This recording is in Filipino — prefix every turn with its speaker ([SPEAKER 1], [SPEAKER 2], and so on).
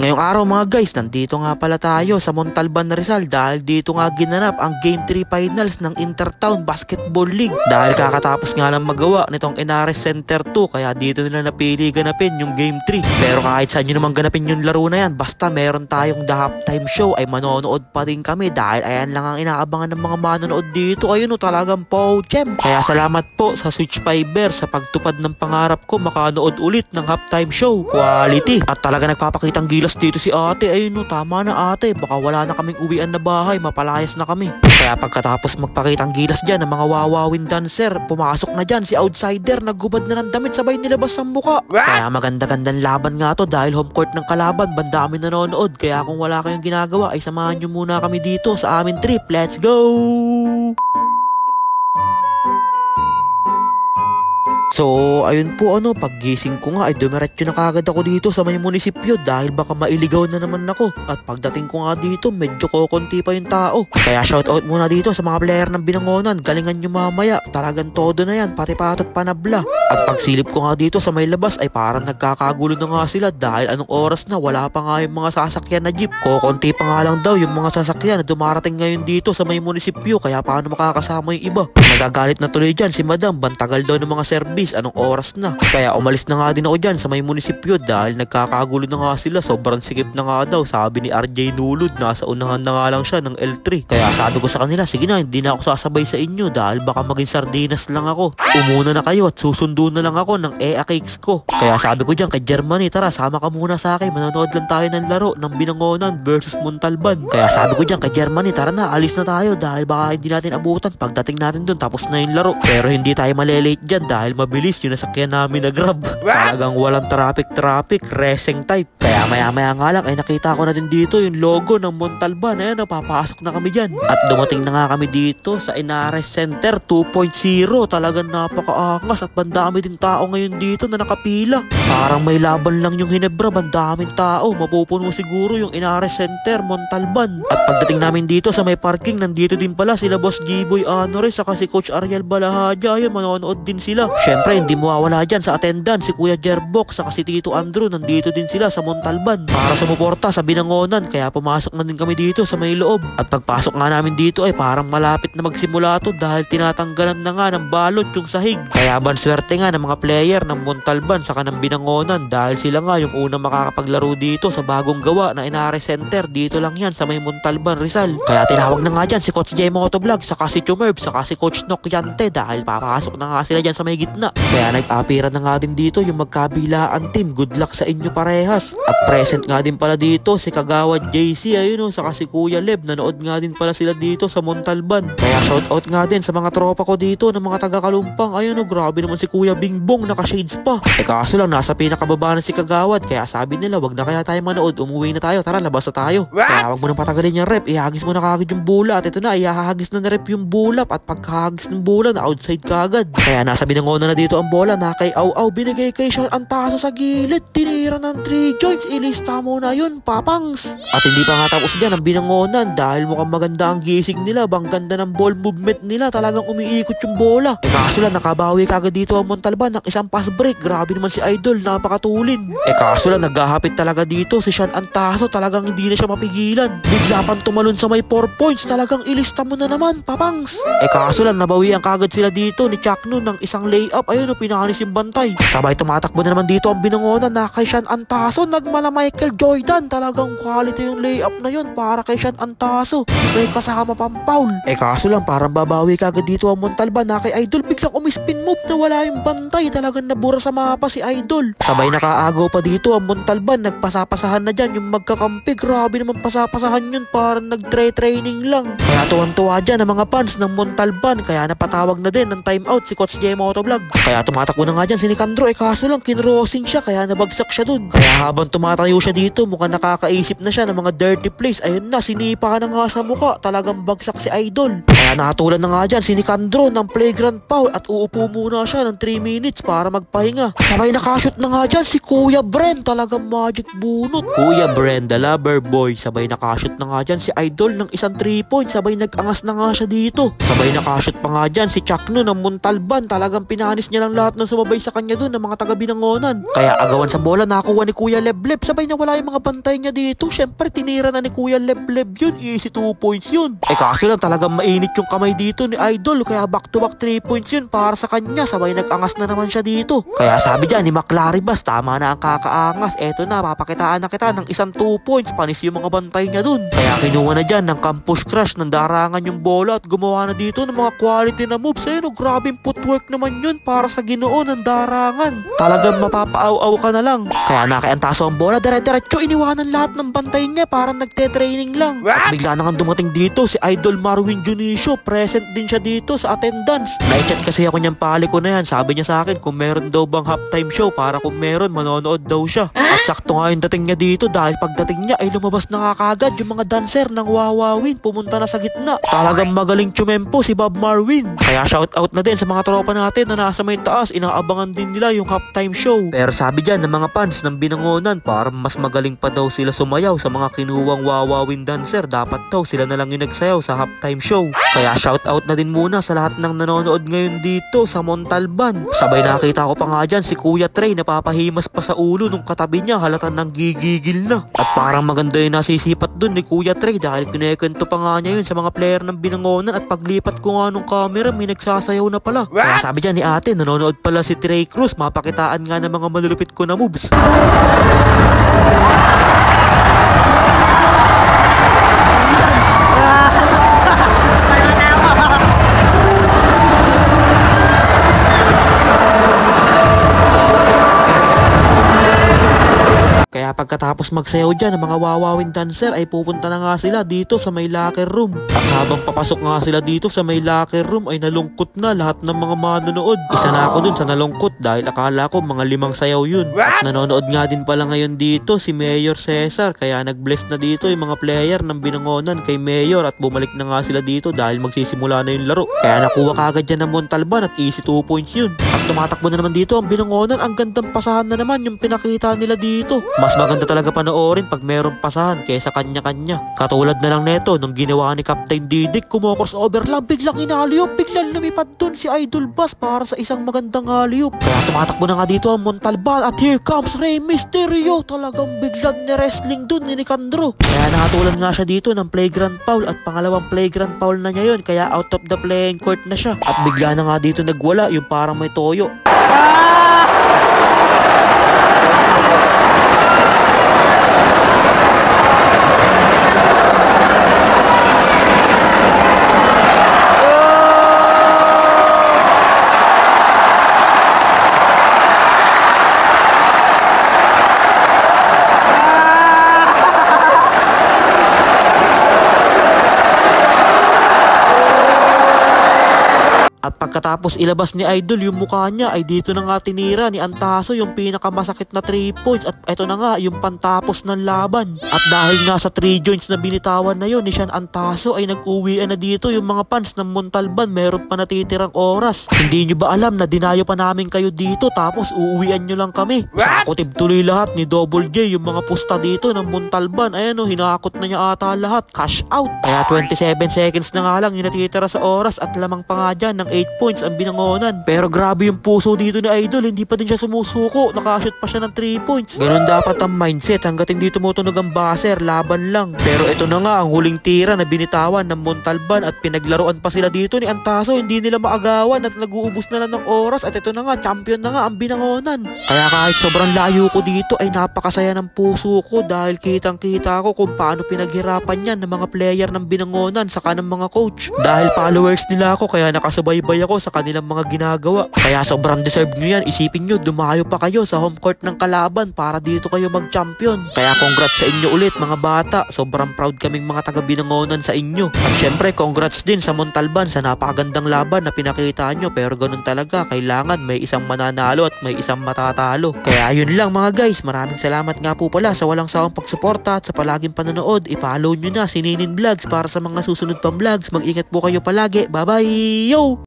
[SPEAKER 1] Ngayong araw mga guys, nandito nga pala tayo sa Montalban, Rizal dahil dito nga ginanap ang Game 3 Finals ng Intertown Basketball League. Dahil kakatapos nga lang magawa nitong Inares Center 2 kaya dito nila napili ganapin yung Game 3. Pero kahit saan nyo naman ganapin yung laro na yan, basta meron tayong the halftime show ay manonood pa din kami dahil ayan lang ang inaabangan ng mga manonood dito. Ayun o, talagang po-chem. Kaya salamat po sa Switch Fiber sa pagtupad ng pangarap ko makanood ulit ng halftime show. Quality. At talaga nagpapakitang gilas dito si ate. Ayun no, tama na ate, baka wala na kaming uwian na bahay, mapalayas na kami. Kaya pagkatapos magpakitang gilas dyan ng mga wawawin dancer, pumasok na dyan si outsider, naggubad na ng damit sabay nilabas ang muka. Kaya maganda-gandang laban nga to dahil home court ng kalaban, bandami nanonood. Kaya kung wala kayong ginagawa ay samahan nyo muna kami dito sa amin trip. Let's go! So, ayun po paggising ko nga ay dumiretso na kagad ako dito sa may munisipyo dahil baka mailigaw na naman ako. At pagdating ko nga dito, medyo kokonti pa yung tao. Kaya shoutout muna dito sa mga player ng Binangonan, galingan nyo mamaya, talagang todo na yan, pati patot panabla. At pagsilip ko nga dito sa may labas ay parang nagkakagulo na nga sila dahil anong oras na wala pa nga yung mga sasakyan na jeep. Kokonti pa nga lang daw yung mga sasakyan na dumarating ngayon dito sa may munisipyo, kaya paano makakasama yung iba. Nagagalit na tuloy dyan si madam, bantagal daw ng mga service, anong oras na. Kaya umalis na nga din ako dyan sa may munisipyo dahil nagkakagulo na nga sila, sobrang sikip na nga daw, sabi ni RJ Nulod, nasa unahan na nga lang siya ng L3. Kaya sabi ko sa kanila, sige na, hindi na ako sasabay sa inyo dahil baka maging sardinas lang ako. Umuna na kayo at susundo na lang ako ng EA cakes ko. Kaya sabi ko dyan kay Germany, tara sama ka muna sa akin, manonood lang tayo ng laro ng Binangonan versus Montalban. Kaya sabi ko dyan kay Germany, tara na, alis na tayo dahil baka hindi natin abutan pagdating natin dun tapos na yung laro. Pero hindi tayo malelate dyan dahil mabilis yung nasakyan namin na Grab. Talagang walang traffic, racing type. Kaya maya nga lang ay nakita ko na din dito yung logo ng Montalban. Ayan, papasok na kami dyan. At dumating na nga kami dito sa Inares Center 2.0. Talagang napakaangas at bandami din tao ngayon dito na nakapila. Parang may laban lang yung Hinebra, bandaming tao. Mapupuno siguro yung Inares Center, Montalban. At pagdating namin dito sa may parking, nandito din pala sila Boss G-Boy Anores saka si Coach Ariel Balahadja. Ayun, manonood din sila. Syempre, hindi mawawala dyan sa attendance si Kuya Jerbox saka si Tito Andrew, nandito din sila sa Montalban para sumuporta sa Binangonan. Kaya pumasok na din kami dito sa may loob. At pagpasok nga namin dito ay parang malapit na magsimula to dahil tinatanggalan na nga ng balot yung sahig. Kaya banswerte nga ng mga player ng Montalban saka ng Binangonan dahil sila nga yung unang makakapaglaro dito sa bagong gawa na Inares Center. Dito lang yan sa may Montalban, Rizal. Kaya tinawag na nga dyan si Coach J Motovlog saka si Chumerb saka si Coach Nok Yante dahil papasok na nga sila dyan sa may gitna. Kaya nag-apiran na nga din dito yung magkabilaan team. Good luck sa inyo parehas. At present nga din pala dito si Kagawad JC, ayun saka si Kuya Leb. Nanood nga din pala sila dito sa Montalban. Kaya shoutout nga din sa mga tropa ko dito ng mga taga-Kalumpang. Ayun grabe naman si Kuya Bingbong, naka-shades pa. Kaso lang nasa pinakababa na si Kagawad. Kaya sabi nila wag na kaya tayo manood, umuwi na tayo, tara labas na tayo. Kaya wag mo nang patagalin yung rep, ihagis mo na kagad yung bula. At ito na, ihahagis na rep yung bulap. At pagkahagis ng bula na outside kagad. Kaya nasa Binangonan na dito ang bola na kay Aw binigay kay Sean Antaso sa gilid, tinira ng 3 joints, ilista mo na yun papangs. At hindi pa nga tapos dyan ang Binangonan dahil mukhang maganda ang gising nila, bang ganda ng ball movement nila, talagang umiikot yung bola. Kaso lang nakabawi kagad dito ang Montalban ng isang pass break, grabe naman si Idol, napakatulin. Kaso lang naghahapit talaga dito si Sean Antaso, talagang hindi na siya mapigilan. Bigla pang tumalon sa may 4 points, talagang ilista mo na naman papangs. Kaso lang nabawian kagad sila dito ni Chakno ng isang layup, ayun pinahanis yung bantay. Sabay tumatakbo na naman dito ang Binangonan na kay Sean Antaso, nagmala Michael Jordan, talagang quality yung layup na yun para kay Sean Antaso, may kasama pang foul. Kaso lang parang babawi kagad dito ang Montalban na kay Idol, biglang umispin move na wala yung bantay, talagang nabura sa mapa si Idol. Sabay nakaagaw pa dito ang Montalban, nagpasapasahan na dyan yung magkakampi, grabe naman pasapasahan yun, parang nag-training lang. Kaya tuwan-tuwa dyan ang mga fans ng Montalban, kaya napatawag na din ng timeout si Coach J Motovlog. Kaya tumatakbo na nga dyan si Nicandro, kaso lang kinrosing siya kaya nabagsak siya dun. Kaya habang tumatayo siya dito, mukhang nakakaisip na siya ng mga dirty plays. Ayun na, sinipa na nga sa mukha, talagang bagsak si Idol. Kaya Kaya nakatulan na nga dyan si Nicandro ng flagrant foul at uupo muna siya ng 3 minutes para magpahinga. Sabay nakashoot na nga dyan si Kuya Bren, talagang magic bunot. Kuya Bren, the lover boy, sabay nakashoot na nga dyan si Idol ng isang 3 points, sabay nag-angas na nga siya dito. Sabay nakashoot pa nga dyan si Chakno ng Montalban, talagang pinanis niya lang lahat ng sumabay sa kanya dun ng mga taga-Binangonan. Kaya agawan sa bola nakuha ni Kuya Lebleb, sabay nawala yung mga bantay niya dito. Syempre tinira na ni Kuya Lebleb yun, easy 2 points yun. Kaso lang talagang mainit yung kamay dito ni Idol, kaya back to back 3 points yun para sa kanya, sabay nag-angas na naman siya dito. Kaya sabi dyan ni Maclaribas, tama na ang kakaangas, eto na, papakitaan na kita ng isang 2 points, panis yung mga bantay niya dun. Kaya kinuha na dyan ng campus crush ng darangan yung bola at gumawa na dito ng mga quality na moves. No, grabing footwork naman yun para sa Ginoo ng darangan. Talagang mapapaaw-aw ka na lang. Kaya nakiantaso ang bola, dire-diretso iniwanan lahat ng bantay niya, parang nagte-training lang. At bigla na nga dumating dito si Idol Marwin Junicio, present din siya dito sa attendance. Na-chat kasi ako niyang pali ko na yan, sabi niya sa akin kung meron daw bang halftime show para kung meron manonood daw siya. At sakto nga yung dating niya dito dahil pagdating niya ay lumabas na kagad yung mga dancer ng Wawawin, pumunta na sa gitna. Talagang magaling tsumempo si Bob Marwin. Kaya shout out na din sa mga tropa natin na nasa may taas, inaabangan din nila yung halftime show. Pero sabi dyan ng mga fans ng Binangonan, para mas magaling pa daw sila sumayaw sa mga kinuwang Wawawin dancer, dapat daw sila na lang yung nagsayaw sa halftime show. Kaya shout out na din muna sa lahat ng nanonood ngayon dito sa Montalban. Sabay nakita ko pa nga dyan si Kuya Trey na papahimas pa sa ulo nung katabi niya, halatan ng gigigil na. At parang maganda yung nasisipat dun ni Kuya Trey dahil kinekwento pa nga niya yun sa mga player ng Binangonan at paglipat ko nga nung camera may nagsasayaw na pala. Kaya sabi dyan ni ate, nanonood pala si Trey Cruz, mapakitaan nga ng mga malulupit ko na moves. Kaya pagkatapos magsayaw dyan ng mga Wawawin dancer ay pupunta na nga sila dito sa may locker room. At habang papasok nga sila dito sa may locker room ay nalungkot na lahat ng mga manonood. Isa na ako dun sa nalungkot dahil akala ko mga 5 sayaw yun. At nanonood nga din pala ngayon dito si Mayor Cesar, kaya nag-bless na dito yung mga player ng Binangonan kay Mayor at bumalik na nga sila dito dahil magsisimula na yung laro. Kaya nakuha kagad dyan ng Montalban at easy 2 points yun. At tumatakbo na naman dito ang Binangonan, ang gandang pasahan na naman yung pinakita nila dito. Mas maganda talaga panoorin pag mayroong pasahan kaysa kanya-kanya. Katulad na lang neto nung ginawa ni Captain Didik, kumocrossover lang, biglang inaliyop, biglang lumipad dun si Idol Bas para sa isang magandang aliyop. Kaya tumatakbo na nga dito ang Montalban at here comes Rey Mysterio. Talagang biglang ni-wrestling dun ni Nicandro. Kaya nakatulan nga siya dito ng flagrant foul at pangalawang flagrant foul na niya yun, kaya out of the playing court na siya. At bigla na nga dito nagwala yung parang may toyo. At pagkatapos ilabas ni Idol yung mukha niya ay dito na nga tinira ni Antaso yung pinakamasakit na 3 points at eto na nga yung pantapos ng laban. At dahil nga sa 3 joints na binitawan na yun ni Sean Antaso ay nag-uwian na dito yung mga fans ng Montalban, meron pa natitirang oras. Hindi nyo ba alam na dinayo pa namin kayo dito tapos uuwian nyo lang kami? Sakutib tuloy lahat ni Double J yung mga pusta dito ng Montalban. Ayan o, hinakot na niya ata lahat, cash out. Kaya 27 seconds na nga lang yung natitira sa oras at lamang pa nga dyan ng 8 points ang Binangonan. Pero grabe yung puso dito ni Idol, hindi pa din siya sumusuko, nakashoot pa siya ng 3 points. Ganun dapat ang mindset, hanggat hindi tumutunog ang buzzer, laban lang. Pero ito na nga ang huling tira na binitawan ng Montalban at pinaglaruan pa sila dito ni Antaso, hindi nila maagawan at nag-uubos na lang ng oras at ito na nga, champion na nga ang Binangonan. Kaya kahit sobrang layo ko dito ay napakasaya ng puso ko dahil kitang kita ko kung paano pinaghirapan yan ng mga player ng Binangonan saka ng mga coach. Dahil followers nila ako kaya nakasabay ako sa kanilang mga ginagawa. Kaya sobrang deserve nyo yan. Isipin nyo, dumayo pa kayo sa home court ng kalaban para dito kayo mag-champion. Kaya congrats sa inyo ulit mga bata. Sobrang proud kaming mga taga-Binangonan sa inyo. At syempre congrats din sa Montalban sa napakagandang laban na pinakita nyo. Pero ganun talaga, kailangan may isang mananalo at may isang matatalo. Kaya yun lang mga guys, maraming salamat nga po pala sa walang sawang pagsuporta at sa palaging panonood. I-follow nyo na si Ninin Vlogs para sa mga susunod pang vlogs. Mag-ingat po kayo palagi. Bye bye! Yo!